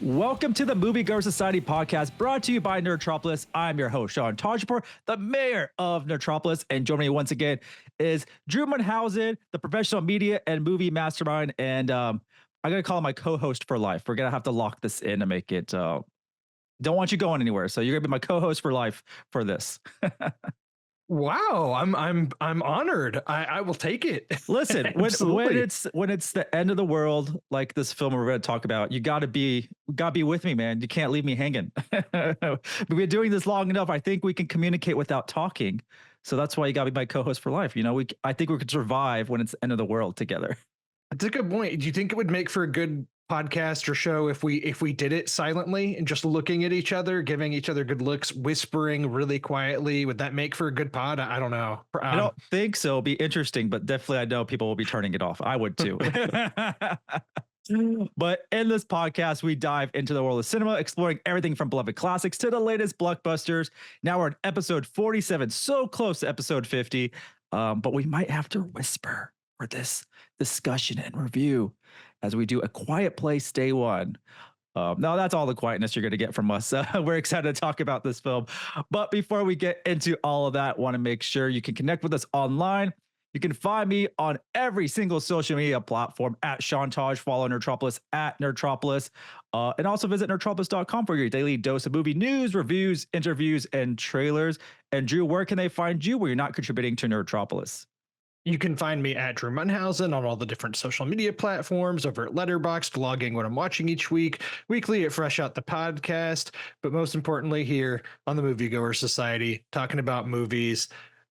Welcome to the Moviegoers Society podcast, brought to you by Nerdtropolis. I'm your host, Sean Tajipour, the mayor of Nerdtropolis, and joining me once again is Drew Munhausen, the professional media and movie mastermind, and I'm gonna call him my co-host for life. We're gonna have to lock this in to make it. Don't want you going anywhere, so you're gonna be my co-host for life for this. Wow, I'm honored. I will take it. Listen, when it's the end of the world, like this film we're going to talk about, you gotta be with me, man. You can't leave me hanging. We've been doing this long enough. I think we can communicate without talking. So that's why you gotta be my co-host for life. You know, I think we could survive when it's the end of the world together. That's a good point. Do you think it would make for a good podcast or show if we did it silently and just looking at each other, giving each other good looks, whispering really quietly? Would that make for a good pod? I don't know. I don't think so. It'll be interesting, but definitely I know people will be turning it off. I would too. But in this podcast, we dive into the world of cinema, exploring everything from beloved classics to the latest blockbusters. Now we're in episode 47, so close to episode 50, but we might have to whisper for this discussion and review as we do A Quiet Place Day One. Now that's all the quietness you're going to get from us. We're excited to talk about this film. But before we get into all of that, want to make sure you can connect with us online. You can find me on every single social media platform at Sean Taj. Follow Nerdtropolis at Nerdtropolis. And also visit nerdtropolis.com for your daily dose of movie news, reviews, interviews, and trailers. And Drew, where can they find you where you're not contributing to Nerdtropolis? You can find me at Drew Munhausen on all the different social media platforms, over at Letterboxd, logging what I'm watching each week, weekly at Fresh Out the Podcast, but most importantly here on the Moviegoers Society, talking about movies,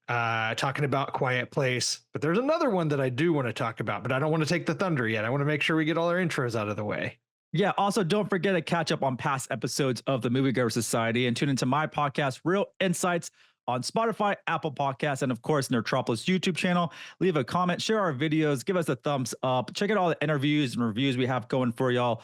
talking about Quiet Place. But there's another one that I do want to talk about, but I don't want to take the thunder yet. I want to make sure we get all our intros out of the way. Yeah, also don't forget to catch up on past episodes of the Moviegoers Society and tune into my podcast, Real Insights, on Spotify, Apple Podcasts, and of course, Nerdtropolis YouTube channel. Leave a comment, share our videos, give us a thumbs up. Check out all the interviews and reviews we have going for y'all.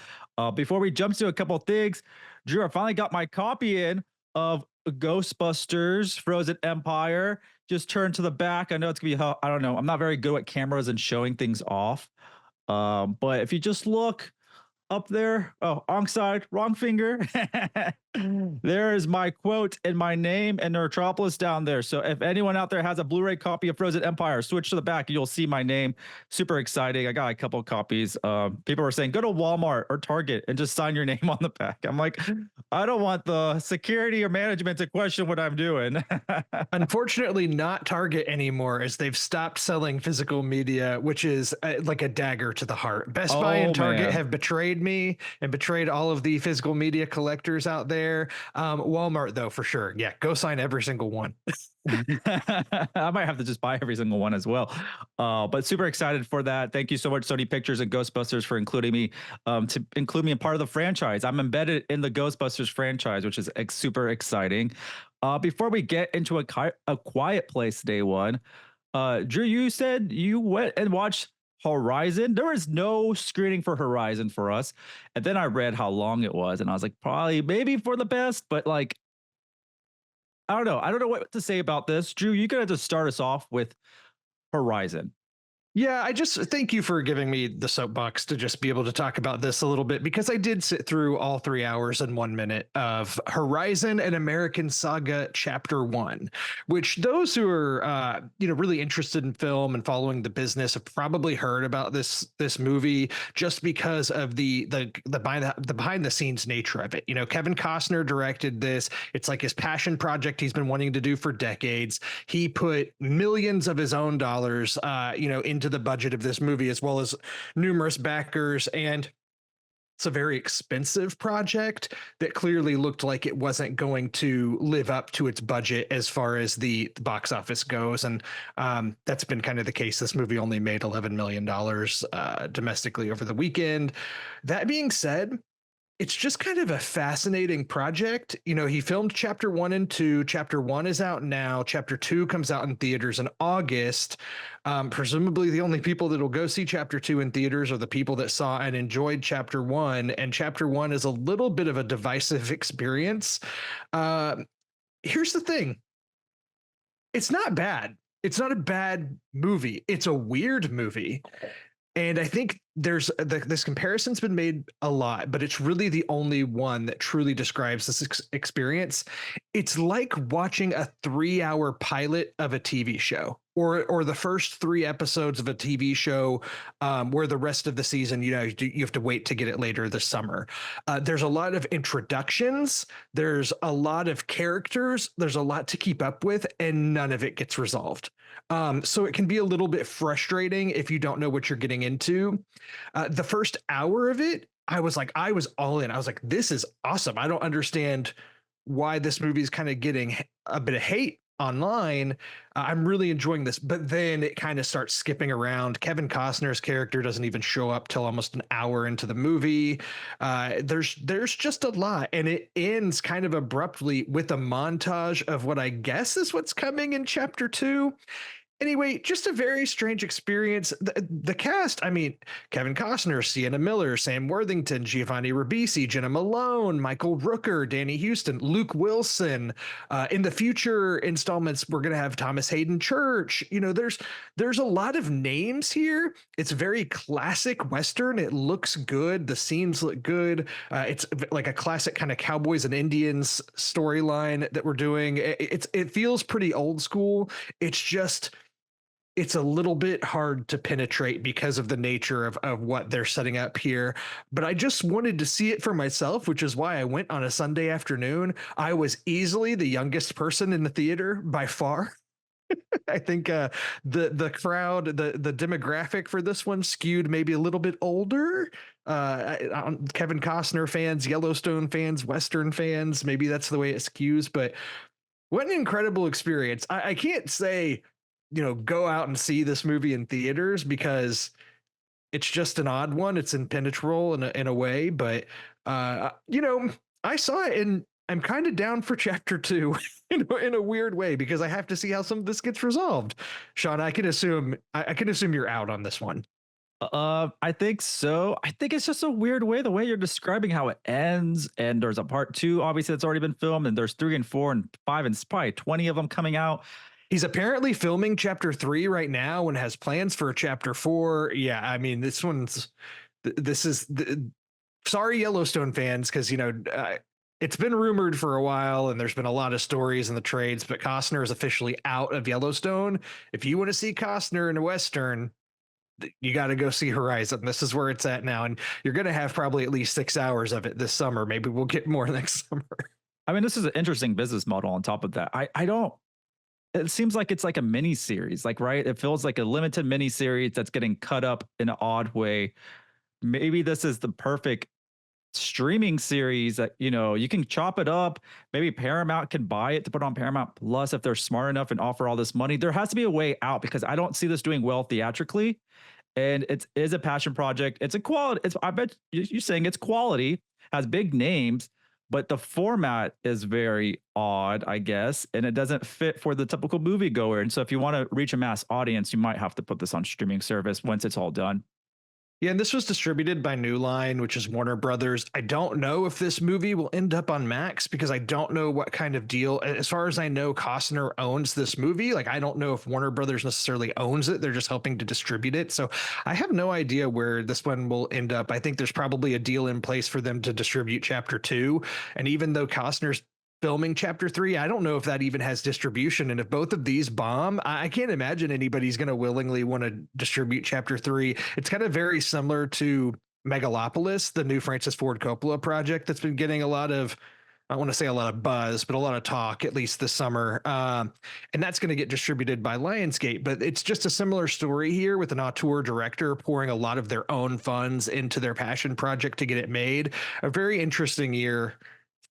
Before we jump to a couple of things, Drew, I finally got my copy in of Ghostbusters Frozen Empire. Just turn to the back. I know it's gonna be, I don't know. I'm not very good at cameras and showing things off. But if you just look up there, wrong side, wrong finger. There is my quote and my name and Nerdtropolis down there. So if anyone out there has a Blu-ray copy of Frozen Empire, switch to the back, you'll see my name. Super exciting. I got a couple of copies. People were saying, go to Walmart or Target and just sign your name on the back. I'm like, I don't want the security or management to question what I'm doing. Unfortunately, not Target anymore, as they've stopped selling physical media, which is like a dagger to the heart. Best Buy and Target have betrayed me and betrayed all of the physical media collectors out there. Walmart, though, for sure. Yeah, go sign every single one. I might have to just buy every single one as well. But super excited for that. Thank you so much, Sony Pictures and Ghostbusters, for including me in part of the franchise. I'm embedded in the Ghostbusters franchise, which is super exciting. Before we get into a Quiet Place Day One, Drew, you said you went and watched Horizon. There was no screening for Horizon for us. And then I read how long it was, and I was like, probably maybe for the best, but like, I don't know. I don't know what to say about this. Drew, you gotta just start us off with Horizon. Yeah, I just thank you for giving me the soapbox to just be able to talk about this a little bit, because I did sit through all 3 hours and 1 minute of Horizon: An American Saga Chapter 1, which those who are really interested in film and following the business have probably heard about this movie just because of the behind the scenes nature of it. You know, Kevin Costner directed this. It's like his passion project he's been wanting to do for decades. He put millions of his own dollars into the budget of this movie, as well as numerous backers, and it's a very expensive project that clearly looked like it wasn't going to live up to its budget as far as the box office goes, and that's been kind of the case. This movie only made $11 million domestically over the weekend. That being said, it's just kind of a fascinating project. You know, he filmed chapter 1 and 2. Chapter 1 is out now. Chapter 2 comes out in theaters in August. Presumably the only people that will go see chapter 2 in theaters are the people that saw and enjoyed chapter 1. And chapter 1 is a little bit of a divisive experience. Here's the thing. It's not bad. It's not a bad movie. It's a weird movie. And I think this comparison's been made a lot, but it's really the only one that truly describes this experience. It's like watching a 3-hour pilot of a TV show, or the first 3 episodes of a TV show, where the rest of the season, you have to wait to get it later this summer. There's a lot of introductions, there's a lot of characters, there's a lot to keep up with, and none of it gets resolved. So it can be a little bit frustrating if you don't know what you're getting into. The first hour of it, I was all in. I was like, this is awesome. I don't understand why this movie is kind of getting a bit of hate online. I'm really enjoying this, but then it kind of starts skipping around. Kevin Costner's character doesn't even show up till almost an hour into the movie. There's just a lot, and it ends kind of abruptly with a montage of what I guess is what's coming in chapter 2. Anyway, just a very strange experience. The cast, I mean, Kevin Costner, Sienna Miller, Sam Worthington, Giovanni Ribisi, Jenna Malone, Michael Rooker, Danny Houston, Luke Wilson. In the future installments, we're going to have Thomas Hayden Church. There's a lot of names here. It's very classic Western. It looks good. The scenes look good. It's like a classic kind of cowboys and Indians storyline that we're doing. It feels pretty old school. It's a little bit hard to penetrate because of the nature of what they're setting up here. But I just wanted to see it for myself, which is why I went on a Sunday afternoon. I was easily the youngest person in the theater by far. I think the crowd, the demographic for this one skewed maybe a little bit older. Kevin Costner fans, Yellowstone fans, Western fans, maybe that's the way it skews. But what an incredible experience. I can't say, go out and see this movie in theaters because it's just an odd one. It's impenetrable in a way, but I saw it and I'm kind of down for chapter 2 in a weird way because I have to see how some of this gets resolved. Sean, I can assume you're out on this one. I think so. I think it's just a weird way, the way you're describing how it ends. And there's a part 2, obviously, that's already been filmed, and there's 3 and 4 and 5, and it's probably 20 of them coming out. He's apparently filming chapter 3 right now and has plans for chapter 4. Yeah, I mean, sorry, Yellowstone fans, because, it's been rumored for a while and there's been a lot of stories in the trades, but Costner is officially out of Yellowstone. If you want to see Costner in a Western, you got to go see Horizon. This is where it's at now. And you're going to have probably at least 6 hours of it this summer. Maybe we'll get more next summer. I mean, this is an interesting business model on top of that. It seems like it's like a mini series, right? It feels like a limited mini series that's getting cut up in an odd way. Maybe this is the perfect streaming series that, you can chop it up. Maybe Paramount can buy it to put on Paramount Plus if they're smart enough and offer all this money. There has to be a way out because I don't see this doing well theatrically. And it is a passion project. It's a quality. I bet you're saying it's quality, has big names, but the format is very odd, I guess, and it doesn't fit for the typical moviegoer. And so if you want to reach a mass audience, you might have to put this on streaming service once it's all done. Yeah, and this was distributed by New Line, which is Warner Brothers. I don't know if this movie will end up on Max because I don't know what kind of deal. As far as I know, Costner owns this movie. I don't know if Warner Brothers necessarily owns it. They're just helping to distribute it. So I have no idea where this one will end up. I think there's probably a deal in place for them to distribute chapter 2. And even though Costner's filming chapter 3, I don't know if that even has distribution. And if both of these bomb, I can't imagine anybody's going to willingly want to distribute chapter 3. It's kind of very similar to Megalopolis, the new Francis Ford Coppola project that's been getting a lot of, I don't want to say a lot of buzz, but a lot of talk, at least this summer. And that's going to get distributed by Lionsgate. But it's just a similar story here with an auteur director pouring a lot of their own funds into their passion project to get it made. A very interesting year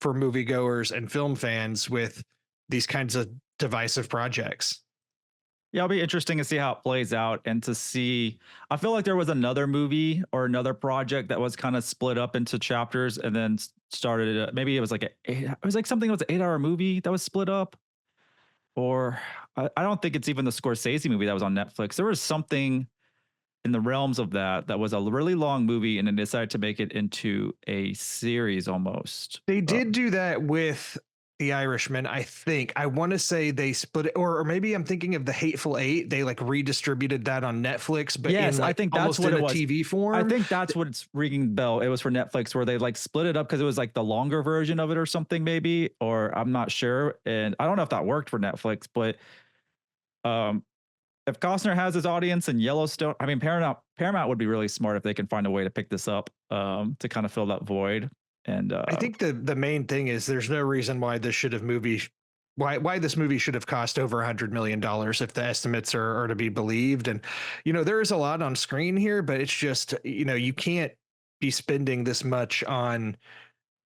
for moviegoers and film fans with these kinds of divisive projects. Yeah, it'll be interesting to see how it plays out and to see. I feel like there was another movie or another project that was kind of split up into chapters and then started. Maybe it was it was like something that was an 8-hour movie that was split up. Or I don't think it's even the Scorsese movie that was on Netflix. There was something in the realms of that was a really long movie and then decided to make it into a series almost. They did do that with The Irishman, I think. I want to say they split it, or maybe I'm thinking of The Hateful Eight. They like redistributed that on Netflix, but in Yes, I like think that's almost what in it a was. TV I form. think that's what it's ringing bell. It was for Netflix where they like split it up because it was like the longer version of it or something, maybe, or I'm not sure. And I don't know if that worked for Netflix, but um, if Costner has his audience in Yellowstone, I mean, Paramount would be really smart if they can find a way to pick this up to kind of fill that void. And I think the main thing is there's no reason why this should have movie why this movie should have cost over $100 million if the estimates are to be believed. And there is a lot on screen here, but it's just you can't be spending this much on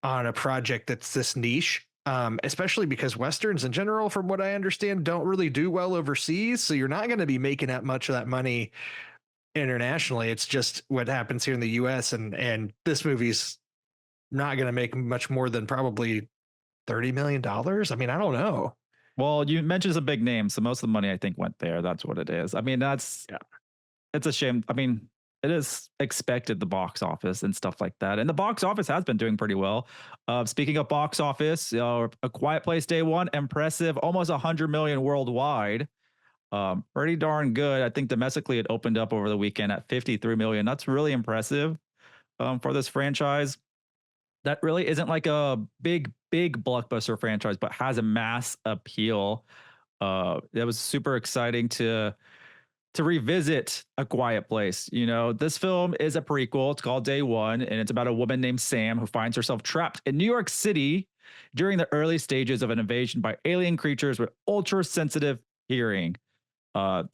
a project that's this niche. Especially because westerns in general, from what I understand, don't really do well overseas. So you're not going to be making that much of that money internationally. It's just what happens here in the US, and this movie's not going to make much more than probably $30 million. I mean, I don't know. well, you mentioned some big names, so most of the money I think went there. That's what it is. I mean, Yeah. it's a shame. I mean, it is expected the box office and stuff like that, and the box office has been doing pretty well. Speaking of box office, A Quiet Place Day One, impressive, almost 100 million worldwide. Pretty darn good. I think domestically it opened up over the weekend at 53 million. That's really impressive for this franchise. That really isn't like a big blockbuster franchise, but has a mass appeal. It was super exciting to revisit A Quiet Place. This film is a prequel. It's called Day One, and it's about a woman named Sam who finds herself trapped in New York City during the early stages of an invasion by alien creatures with ultra sensitive hearing. Uh,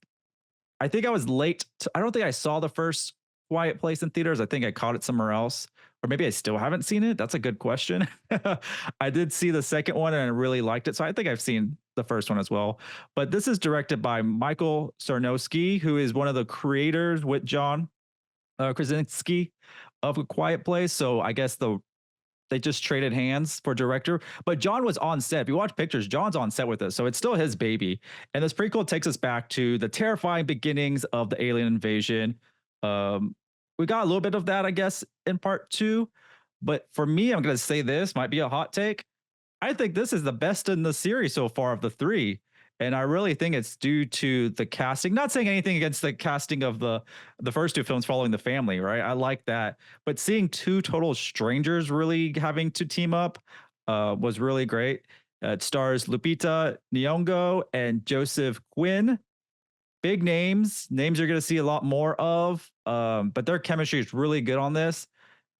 I think I was late. I don't think I saw the first Quiet Place in theaters. I think I caught it somewhere else, or maybe I still haven't seen it. That's a good question. I did see the second one and I really liked it, so I think I've seen the first one as well. But this is directed by Michael Sarnowski, who is one of the creators with John Krasinski of A Quiet Place. So I guess they just traded hands for director. But John was on set. If you watch pictures, John's on set with us. So it's still his baby. And this prequel takes us back to the terrifying beginnings of the alien invasion. Um, we got a little bit of that, I guess, in part two. But for me, I'm going to say this might be a hot take. I think this is the best in the series so far of the three. And I really think it's due to the casting. Not saying anything against the casting of the first two films following the family, right? I like that. But seeing two total strangers really having to team up was really great. It stars Lupita Nyong'o and Joseph Quinn. Big names you're going to see a lot more of. But their chemistry is really good on this.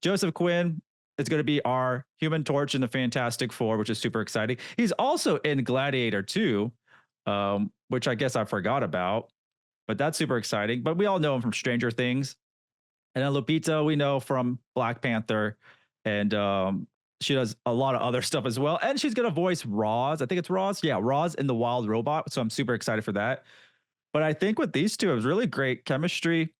Joseph Quinn is going to be our Human Torch in the Fantastic Four, which is super exciting. He's also in Gladiator 2, which I guess I forgot about, but that's super exciting. But we all know him from Stranger Things. And then Lupita, we know from Black Panther. And she does a lot of other stuff as well. And she's going to voice Roz. I think it's Roz. Yeah, Roz in The Wild Robot. So I'm super excited for that. But I think with these two, it was really great chemistry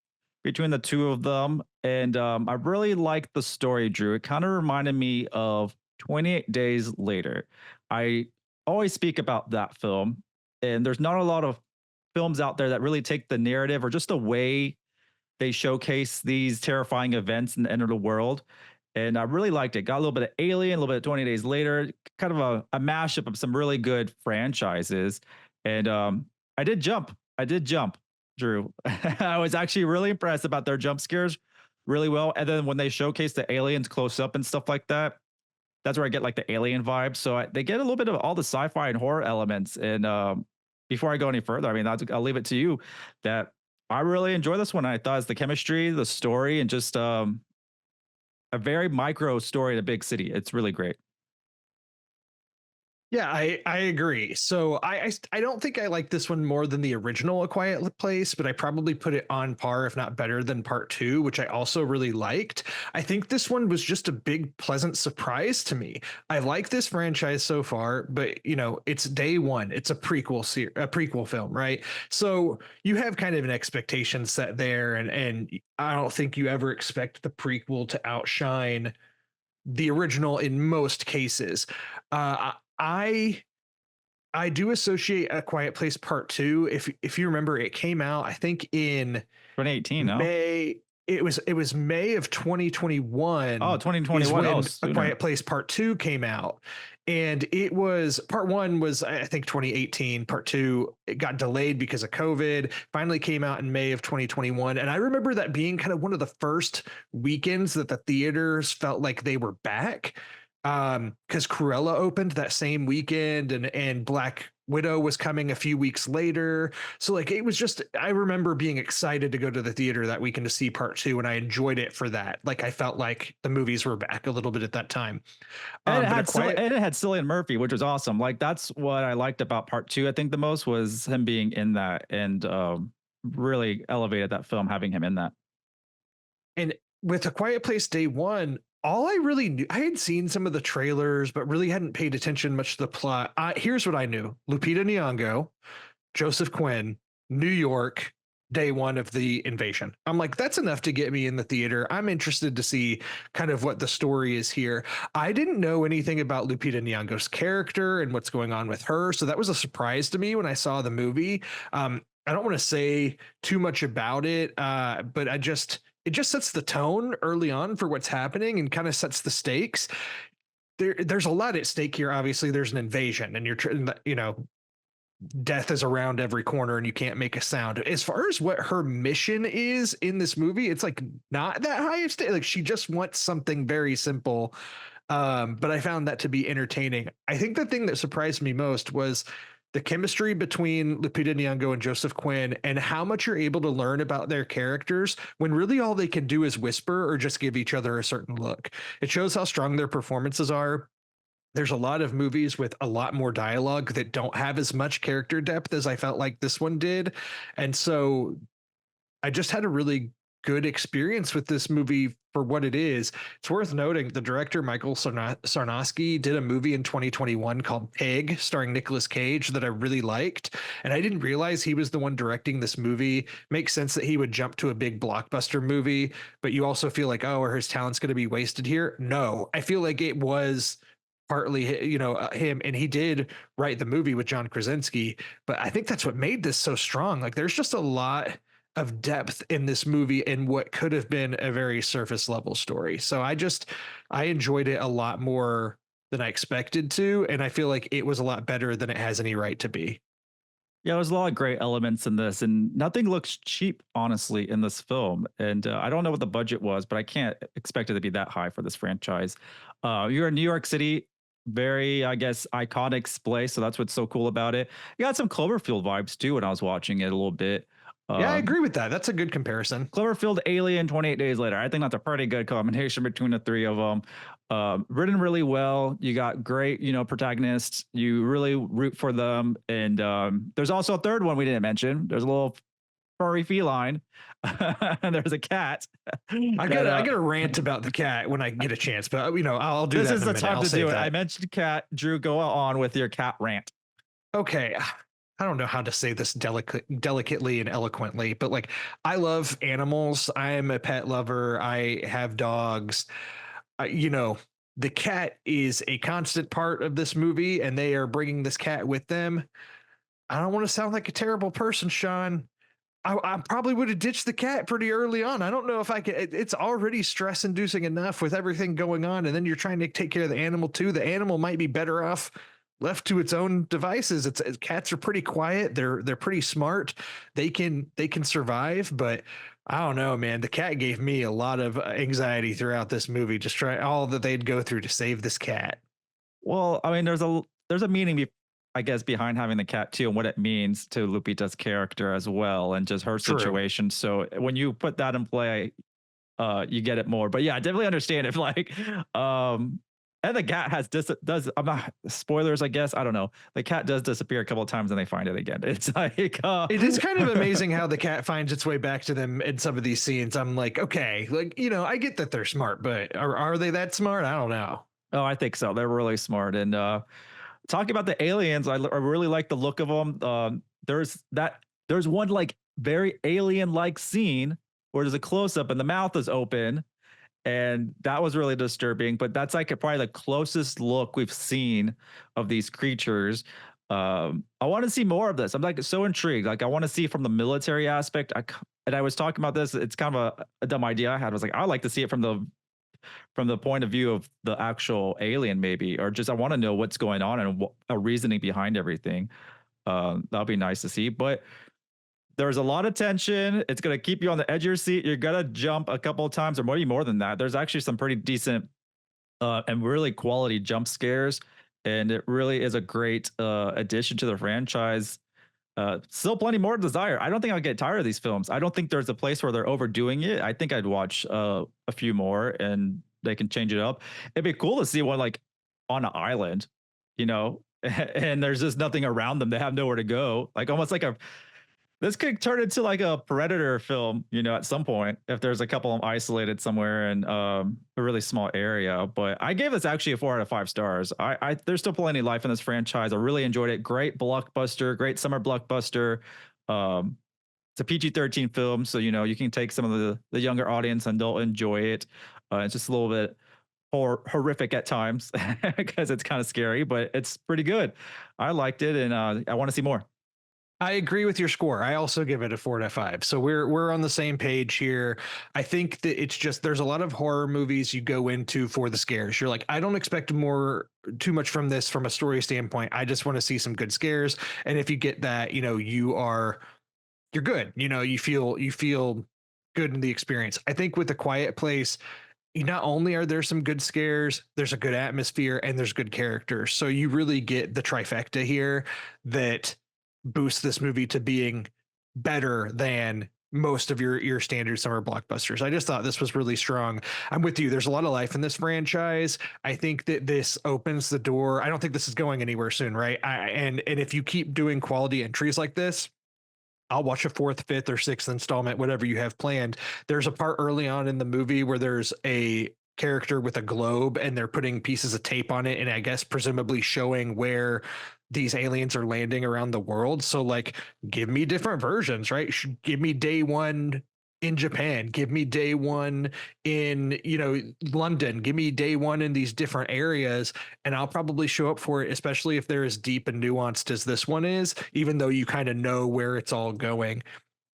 between the two of them. And I really liked the story, Drew. It kind of reminded me of 28 Days Later. I always speak about that film, and there's not a lot of films out there that really take the narrative or just the way they showcase these terrifying events in the end of the world. And I really liked it. Got a little bit of Alien, a little bit of 20 Days Later, kind of a mashup of some really good franchises. And I did jump. Drew. I was actually really impressed about their jump scares really well. And then when they showcase the aliens close up and stuff like that, that's where I get like the alien vibe. So they get a little bit of all the sci-fi and horror elements. And before I go any further, I mean, I'll leave it to you that I really enjoy this one. I thought it's the chemistry, the story, and just a very micro story in a big city. It's really great. Yeah, I agree. So I don't think I like this one more than the original A Quiet Place, but I probably put it on par, if not better than part two, which I also really liked. I think this one was just a big pleasant surprise to me. I like this franchise so far, but it's day one. It's a prequel film, right? So you have kind of an expectation set there, and I don't think you ever expect the prequel to outshine the original in most cases. I I do associate A Quiet Place Part Two. If you remember, it came out I think in 2018, no? May. it was May of Oh, 2021 is 2021. Oh, when A sooner. Quiet Place Part 2 came out. And it was part 1 was I think 2018, part 2 it got delayed because of COVID, finally came out in May of 2021. And I remember that being kind of one of the first weekends that the theaters felt like they were back. Because Cruella opened that same weekend and Black Widow was coming a few weeks later. So like it was just I remember being excited to go to the theater that weekend to see part 2 and I enjoyed it for that. Like I felt like the movies were back a little bit at that time. And it But A had Quiet and it had Cillian Murphy, which was awesome. Like that's what I liked about part two. I think the most was him being in that and really elevated that film having him in that. and with A Quiet Place Day 1, all I really knew, I had seen some of the trailers, but really hadn't paid attention much to the plot. Here's what I knew: Lupita Nyong'o, Joseph Quinn, New York, day 1 of the invasion. I'm like, that's enough to get me in the theater. I'm interested to see kind of what the story is here. I didn't know anything about Lupita Nyong'o's character and what's going on with her, so that was a surprise to me when I saw the movie. I don't want to say too much about it, but it just sets the tone early on for what's happening and kind of sets the stakes. There's a lot at stake here. Obviously, there's an invasion, and death is around every corner, and you can't make a sound. As far as what her mission is in this movie, it's like not that high of stake. Like she just wants something very simple. But I found that to be entertaining. I think the thing that surprised me most was the chemistry between Lupita Nyong'o and Joseph Quinn and how much you're able to learn about their characters when really all they can do is whisper or just give each other a certain look. It shows how strong their performances are. There's a lot of movies with a lot more dialogue that don't have as much character depth as I felt like this one did. And so I just had a really good experience with this movie for what it is. It's worth noting the director Michael Sarnowski did a movie in 2021 called Pig, starring Nicolas Cage, that I really liked, and I didn't realize he was the one directing this movie. Makes sense that he would jump to a big blockbuster movie, but you also feel like, oh, are his talents going to be wasted here? No, I feel like it was partly him, and he did write the movie with John Krasinski, but I think that's what made this so strong. Like there's just a lot of depth in this movie in what could have been a very surface level story. So I enjoyed it a lot more than I expected to, and I feel like it was a lot better than it has any right to be. Yeah, there's a lot of great elements in this, and nothing looks cheap, honestly, in this film. And I don't know what the budget was, but I can't expect it to be that high for this franchise. You're in New York City, very, I guess, iconic place. So that's what's so cool about it. You got some Cloverfield vibes too when I was watching it a little bit. Yeah, I Um, agree with that. That's a good comparison. Cloverfield, Alien, 28 Days Later. I think that's a pretty good combination between the three of them. Written really well. You got great, protagonists. You really root for them. And there's also a third one we didn't mention. There's a little furry feline, and there's a cat. I got a rant about the cat when I get a chance, but I'll do This that is in a the minute. time I'll to save do it. that. I mentioned cat. Drew, go on with your cat rant. Okay. I don't know how to say this delicately and eloquently, but like I love animals. I am a pet lover. I have dogs. The cat is a constant part of this movie, and they are bringing this cat with them. I don't want to sound like a terrible person, Sean. I probably would have ditched the cat pretty early on. I don't know if I could. It's already stress inducing enough with everything going on. And then you're trying to take care of the animal too. The animal might be better off left to its own devices. Cats are pretty quiet. They're pretty smart. They can survive, but I don't know, man. The cat gave me a lot of anxiety throughout this movie. Just try all that they'd go through to save this cat. Well, I mean, there's a meaning, I guess, behind having the cat too, and what it means to Lupita's character as well, and just her True. situation. So when you put that in play, you get it more. But yeah, I definitely understand if and the cat does I'm not spoilers, I guess. I don't know. The cat does disappear a couple of times and they find it again. It's like It is kind of amazing how the cat finds its way back to them in some of these scenes. I'm like, okay, I get that they're smart, but are they that smart? I don't know. Oh, I think so. They're really smart. And talking about the aliens, I really like the look of them. There's one like very alien like scene where there's a close up and the mouth is open, and that was really disturbing. But that's like probably the closest look we've seen of these creatures. I want to see more of this. I'm like so intrigued. Like I want to see from the military aspect. and I was talking about this. It's kind of a dumb idea I had. I was like, I like to see it from the point of view of the actual alien, maybe, or just I want to know what's going on and a reasoning behind everything. That'll be nice to see. But there's a lot of tension. It's gonna keep you on the edge of your seat. You're gonna jump a couple of times, or maybe more than that. There's actually some pretty decent and really quality jump scares, and it really is a great addition to the franchise. Still plenty more to desire. I don't think I'll get tired of these films. I don't think there's a place where they're overdoing it. I think I'd watch a few more and they can change it up. It'd be cool to see one like on an island, you know, and there's just nothing around them. They have nowhere to go. Like almost like a this could turn into like a Predator film, you know, at some point if there's a couple of them isolated somewhere in a really small area. But I gave this actually a 4 out of 5 stars. I there's still plenty of life in this franchise. I really enjoyed it. Great blockbuster, great summer blockbuster. Um, it's a PG-13 film, so you know you can take some of the younger audience and they'll enjoy it. It's just a little bit horrific at times because it's kind of scary, but it's pretty good. I liked it, and I want to see more. I agree with your score. I also give it a 4 out of 5. So we're on the same page here. I think that it's just there's a lot of horror movies you go into for the scares. You're like, I don't expect too much from this from a story standpoint. I just want to see some good scares. And if you get that, you know, you're good. You know, you feel good in the experience. I think with A Quiet Place, not only are there some good scares, there's a good atmosphere and there's good characters. So you really get the trifecta here that boost this movie to being better than most of your standard summer blockbusters. I just thought this was really strong. I'm with you. There's a lot of life in this franchise. I think that this opens the door. I don't think this is going anywhere soon, right? And if you keep doing quality entries like this, I'll watch a fourth, fifth, or sixth installment, whatever you have planned. There's a part early on in the movie where there's a character with a globe and they're putting pieces of tape on it and I guess presumably showing where these aliens are landing around the world. So like give me different versions, right? Give me day one in Japan, give me day one in, you know, London, give me day one in these different areas and I'll probably show up for it, especially if they're as deep and nuanced as this one is, even though you kind of know where it's all going.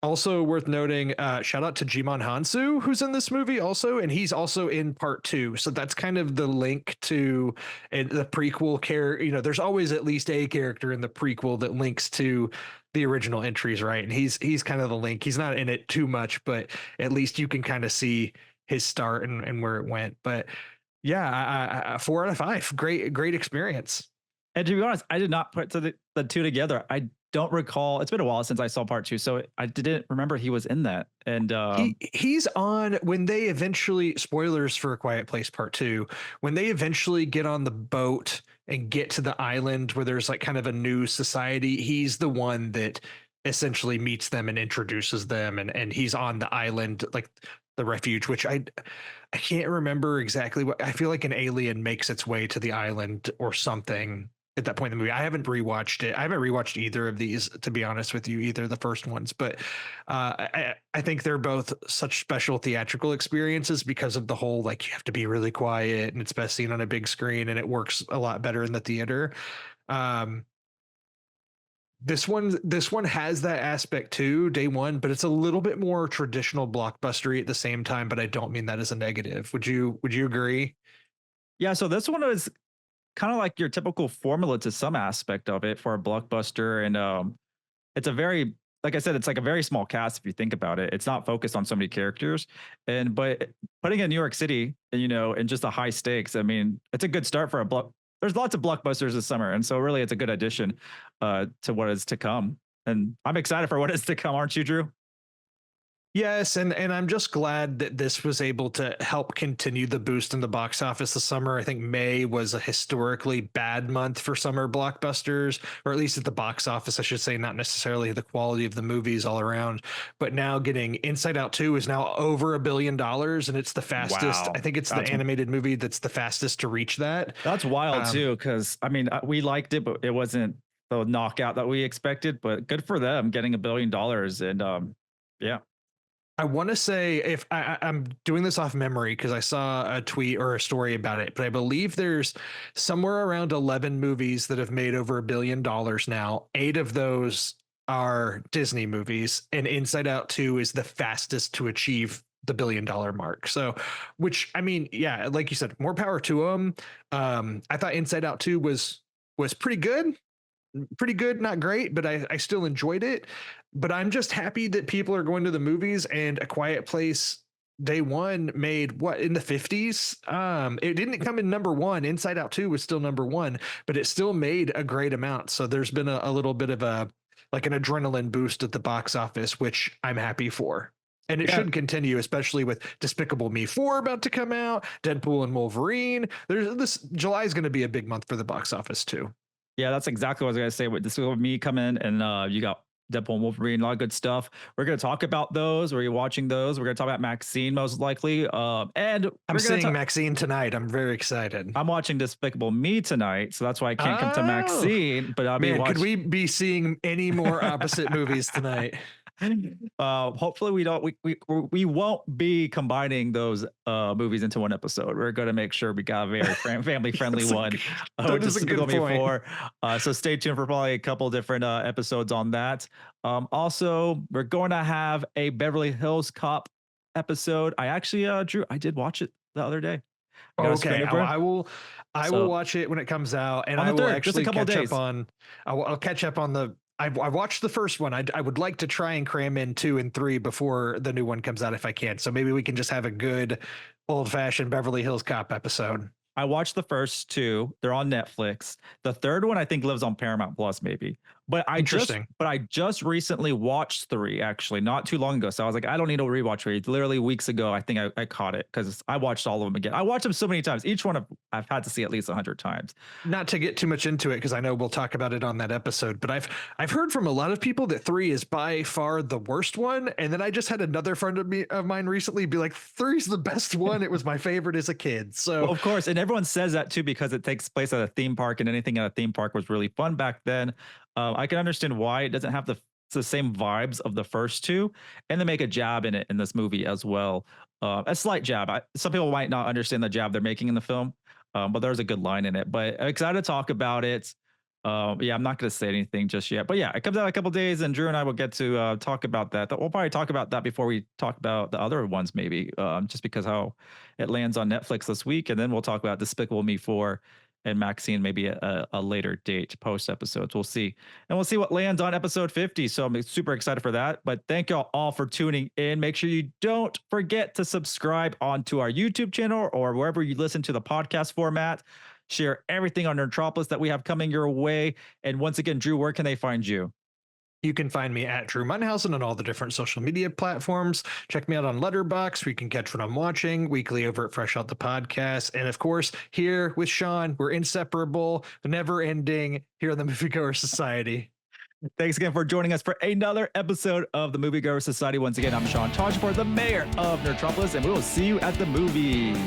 Also worth noting, shout out to Jimon Hansu, who's in this movie also, and he's also in part 2. So that's kind of the link to the prequel character. You know, there's always at least a character in the prequel that links to the original entries, right? And he's kind of the link. He's not in it too much, but at least you can kind of see his start and where it went. But yeah, 4 out of 5. Great experience. And to be honest, I did not put the two together. I don't recall. It's been a while since I saw part 2, so I didn't remember he was in that. And he's on when they eventually, spoilers for A Quiet Place Part 2, when they eventually get on the boat and get to the island where there's like kind of a new society, he's the one that essentially meets them and introduces them, and he's on the island, like the refuge, which I can't remember exactly what. I feel like an alien makes its way to the island or something at that point in the movie. I haven't rewatched it. I haven't rewatched either of these, to be honest with you, either the first ones, but I think they're both such special theatrical experiences because of the whole, like, you have to be really quiet and it's best seen on a big screen and it works a lot better in the theater. This one has that aspect too, day one, but it's a little bit more traditional blockbustery at the same time, but I don't mean that as a negative. Would you agree? yeah, so this one is kind of like your typical formula to some aspect of it for a blockbuster, and it's a very, like I said, it's like a very small cast if you think about it. It's not focused on so many characters, and but putting in New York City, you know, and just the high stakes. I mean, it's a good start for a block. There's lots of blockbusters this summer, and so really, it's a good addition to what is to come. And I'm excited for what is to come, aren't you, Drew? Yes, and I'm just glad that this was able to help continue the boost in the box office this summer. I think May was a historically bad month for summer blockbusters, or at least at the box office, I should say, not necessarily the quality of the movies all around. But now getting Inside Out 2 is now over $1 billion, and it's the fastest. Wow. I think it's the animated movie that's the fastest to reach that. That's wild too, because I mean, we liked it, but it wasn't the knockout that we expected. But good for them getting $1 billion, and yeah. I want to say, if I'm doing this off memory because I saw a tweet or a story about it, but I believe there's somewhere around 11 movies that have made over $1 billion now. 8 of those are Disney movies, and Inside Out 2 is the fastest to achieve the $1 billion mark. So, which I mean, yeah, like you said, more power to them. I thought Inside Out 2 was pretty good, not great, but I still enjoyed it. But I'm just happy that people are going to the movies, and A Quiet Place day one made what in the 50s. It didn't come in number one. Inside Out 2 was still number one, but it still made a great amount. So there's been a little bit of a like an adrenaline boost at the box office, which I'm happy for. And it should continue, especially with Despicable Me 4 about to come out, Deadpool and Wolverine. There's this July is going to be a big month for the box office too. Yeah, that's exactly what I was gonna say. With this with me coming, and you got Deadpool and Wolverine, a lot of good stuff. We're gonna talk about those. We're watching those. We're gonna talk about Maxine most likely. And I'm seeing Maxine tonight. I'm very excited. I'm watching Despicable Me tonight, so that's why I can't come to Maxine. But I'll be watching. Could we be seeing any more opposite movies tonight? Hopefully we won't be combining those movies into one episode. We're going to make sure we got a very family friendly one. That is a good point. So stay tuned for probably a couple different episodes on that. Also, we're going to have a Beverly Hills Cop episode. I actually Drew, I did watch it the other day. Okay, I will watch it when it comes out, and I will actually catch up on. I'll catch up on the. I watched the first one. I would like to try and cram in 2 and 3 before the new one comes out if I can. So maybe we can just have a good old fashioned Beverly Hills Cop episode. I watched the first 2. They're on Netflix. The third one I think lives on Paramount Plus, maybe. But I just recently watched 3, actually, not too long ago. So I was like, I don't need to rewatch 3. Literally weeks ago, I think I caught it because I watched all of them again. I watched them so many times. Each one I've had to see at least 100 times. Not to get too much into it, because I know we'll talk about it on that episode. But I've heard from a lot of people that 3 is by far the worst one. And then I just had another friend of mine recently be like, 3 is the best one. It was my favorite as a kid. So well, of course, and everyone says that too because it takes place at a theme park, and anything at a theme park was really fun back then. I can understand why it doesn't have the same vibes of the first 2, and they make a jab in it in this movie as well. A slight jab. Some people might not understand the jab they're making in the film, but there's a good line in it. But I'm excited to talk about it. Yeah, I'm not going to say anything just yet. But yeah, it comes out in a couple days, and Drew and I will get to talk about that. We'll probably talk about that before we talk about the other ones, maybe, just because how it lands on Netflix this week. And then we'll talk about Despicable Me 4 and Maxine maybe a later date post episodes. We'll see. And we'll see what lands on episode 50. So I'm super excited for that. But thank y'all all for tuning in. Make sure you don't forget to subscribe onto our YouTube channel or wherever you listen to the podcast format. Share everything on Nerdtropolis that we have coming your way. And once again, Drew, where can they find you? You can find me at Drew Munhausen on all the different social media platforms. Check me out on Letterboxd, where you can catch what I'm watching weekly over at Fresh Out the Podcast. And of course, here with Sean, we're inseparable, never ending here on the Moviegoers Society. Thanks again for joining us for another episode of the Moviegoers Society. Once again, I'm Sean Tajipour, the mayor of Nerdtropolis, and we will see you at the movies.